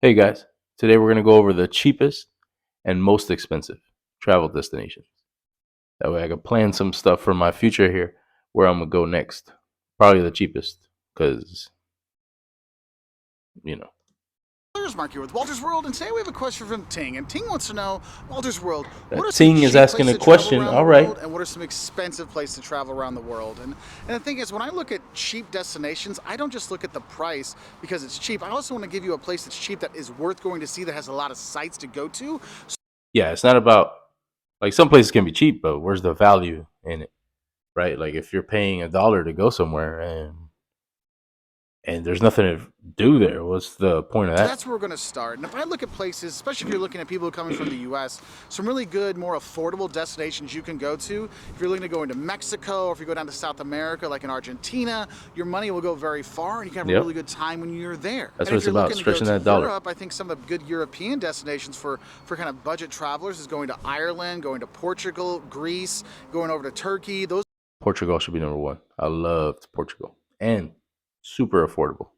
Hey guys, today we're going to go over the cheapest and most expensive travel destinations. That way I can plan some stuff for my future here where I'm going to go next. Probably the cheapest because, you know, There's Mark here with Walter's World, and today we have a question from Ting. And Ting wants to know, Walter's World, what that are some Ting is cheap asking places a to travel question. around the All right. world, and what are some expensive places to travel around the world? And the thing is, when I look at cheap destinations, I don't just look at the price because it's cheap. I also want to give you a place that's cheap that is worth going to see, that has a lot of sites to go to. Yeah, it's not about, like, some places can be cheap, but where's the value in it, right? Like, if you're paying $1 to go somewhere and there's nothing to do there, what's the point of So that? that's where we're going to start. And if I look at places, especially if you're looking at people coming from the U.S., some really good, more affordable destinations you can go to. If you're looking to go into Mexico, or if you go down to South America, like in Argentina, your money will go very far, and you can have a Yep. really good time when you're there. That's And what if it's you're about, looking to go stretching to that dollar. Europe, I think some of the good European destinations for kind of budget travelers is going to Ireland, going to Portugal, Greece, going over to Turkey. Those Portugal should be number one. I loved Portugal and super affordable.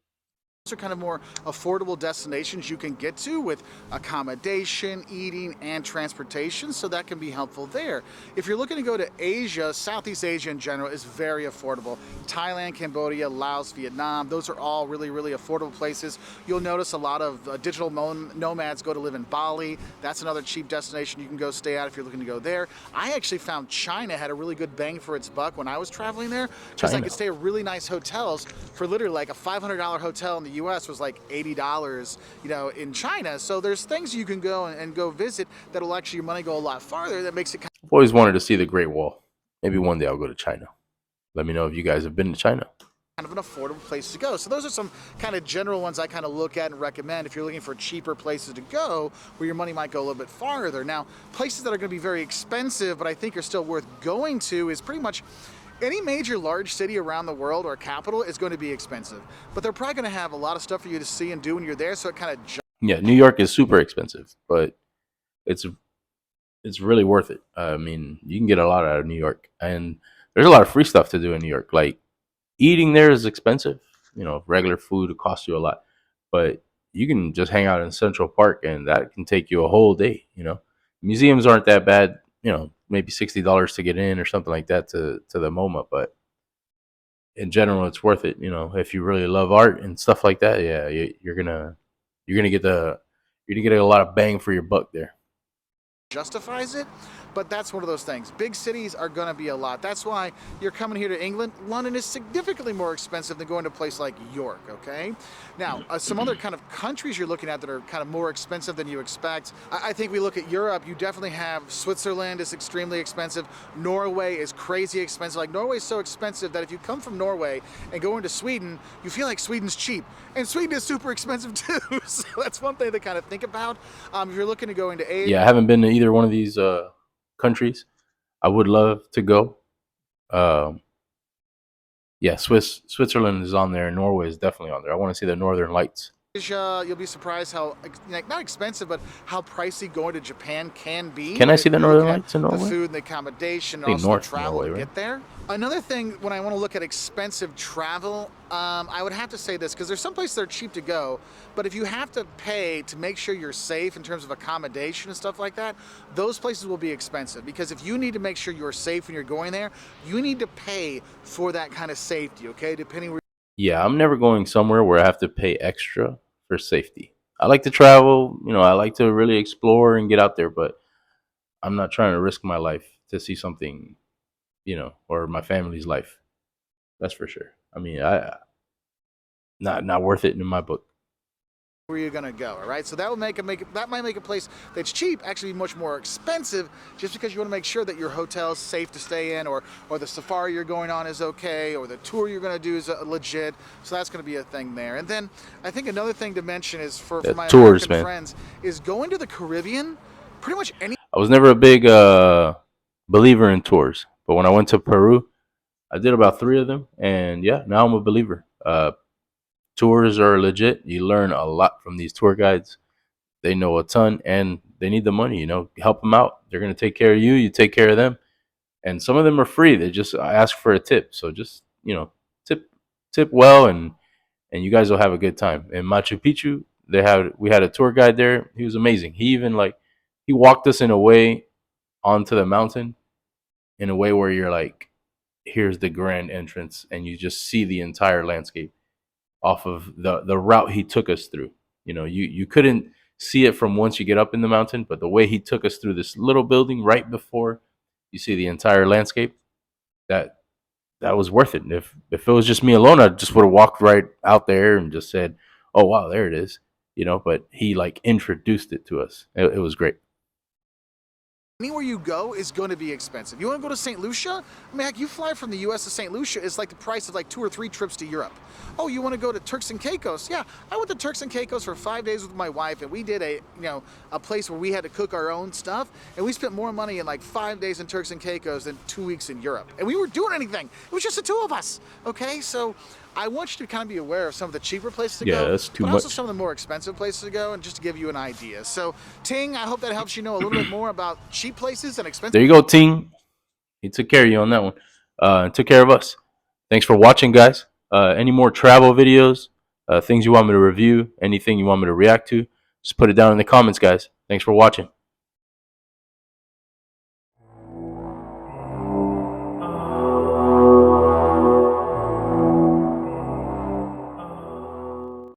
are kind of more affordable destinations you can get to with accommodation, eating, and transportation, so that can be helpful there. If you're looking to go to Asia, Southeast Asia in general is very affordable. Thailand, Cambodia, Laos, Vietnam, those are all really, really affordable places. You'll notice a lot of digital nomads go to live in Bali. That's another cheap destination you can go stay at if you're looking to go there. I actually found China had a really good bang for its buck when I was traveling there, because I China. could stay at really nice hotels for literally like a $500 hotel in the US was like $80, in China. So there's things you can go and go visit that'll actually your money go a lot farther. That makes it I've always wanted to see the Great Wall. Maybe one day I'll go to China. Let me know if you guys have been to China. kind of an affordable place to go. So those are some kind of general ones I kind of look at and recommend if you're looking for cheaper places to go where your money might go a little bit farther. Now, places that are going to be very expensive, but I think are still worth going to, is pretty much any major large city around the world or capital is going to be expensive. But they're probably going to have a lot of stuff for you to see and do when you're there, so it kind of Yeah, New York is super expensive, but it's it's really worth it. I mean, you can get a lot out of New York, and there's a lot of free stuff to do in New York. Like, eating there is expensive. Regular food, it costs you a lot, but you can just hang out in Central Park, and that can take you a whole day. Museums aren't that bad. Maybe $60 to get in or something like that to the MoMA, but in general, it's worth it. If you really love art and stuff like that, yeah, you're gonna get a lot of bang for your buck there. justifies it, but that's one of those things. Big cities are going to be a lot. That's why you're coming here to England. London is significantly more expensive than going to a place like York, okay? Now, some other kind of countries you're looking at that are kind of more expensive than you expect. I think we look at Europe, you definitely have Switzerland is extremely expensive. Norway is crazy expensive. Like, Norway is so expensive that if you come from Norway and go into Sweden, you feel like Sweden's cheap. And Sweden is super expensive too. So that's one thing to kind of think about. If you're looking to go into Asia, Yeah, I haven't been to either one of these countries. I would love to go. Um, yeah, Switzerland is on there. Norway is definitely on there. I want to see the Northern Lights. You'll be surprised how, like, not expensive, but how pricey going to Japan can be Can I if see the you're Northern looking at Lights in the Norway? food and the accommodation I and think also the North travel Norway, to right? get there. Another thing, when I want to look at expensive travel, I would have to say this, because there's some places that are cheap to go, but if you have to pay to make sure you're safe in terms of accommodation and stuff like that, those places will be expensive, because if you need to make sure you're safe when you're going there, you need to pay for that kind of safety, okay, depending where. Yeah, I'm never going somewhere where I have to pay extra for safety. I like to travel. I like to really explore and get out there, but I'm not trying to risk my life to see something, or my family's life. That's for sure. I mean, I not worth it in my book. Where you're gonna go, all right? So that will that might make a place that's cheap actually be much more expensive, just because you want to make sure that your hotel is safe to stay in, or the safari you're going on is okay, or the tour you're gonna do is legit. So that's gonna be a thing there. And then I think another thing to mention is for Yeah, my tours, American man. friends is going to the Caribbean. Pretty much any. I was never a big believer in tours, but when I went to Peru, I did about three of them, and yeah, now I'm a believer. Tours are legit. You learn a lot from these tour guides. They know a ton, and they need the money. Help them out. They're gonna take care of you. You take care of them, and some of them are free. They just ask for a tip. So just tip well, and you guys will have a good time. In Machu Picchu, We had a tour guide there. He was amazing. He even like he walked us in a way onto the mountain in a way where you're like, here's the grand entrance, and you just see the entire landscape off of the route he took us through. You know, you couldn't see it from once you get up in the mountain, but the way he took us through this little building right before you see the entire landscape, that that was worth it. And if it was just me alone, I just would have walked right out there and just said, "Oh wow, there it is," you know. But he like introduced it to us. It was great. Anywhere you go is going to be expensive. You want to go to St. Lucia? I mean, heck, you fly from the U.S. to St. Lucia, it's like the price of like 2 or 3 trips to Europe. Oh, you want to go to Turks and Caicos? Yeah, I went to Turks and Caicos for 5 days with my wife, and we did a place where we had to cook our own stuff, and we spent more money in like 5 days in Turks and Caicos than 2 weeks in Europe. And we weren't doing anything. It was just the two of us. Okay, so I want you to kind of be aware of some of the cheaper places to go, That's too but much. also some of the more expensive places to go, and just to give you an idea. So, Ting, I hope that helps you know a little bit more about cheap places and expensive. There you go, Ting. He took care of you on that one. And took care of us. Thanks for watching, guys. Any more travel videos, things you want me to review, anything you want me to react to, just put it down in the comments, guys. Thanks for watching.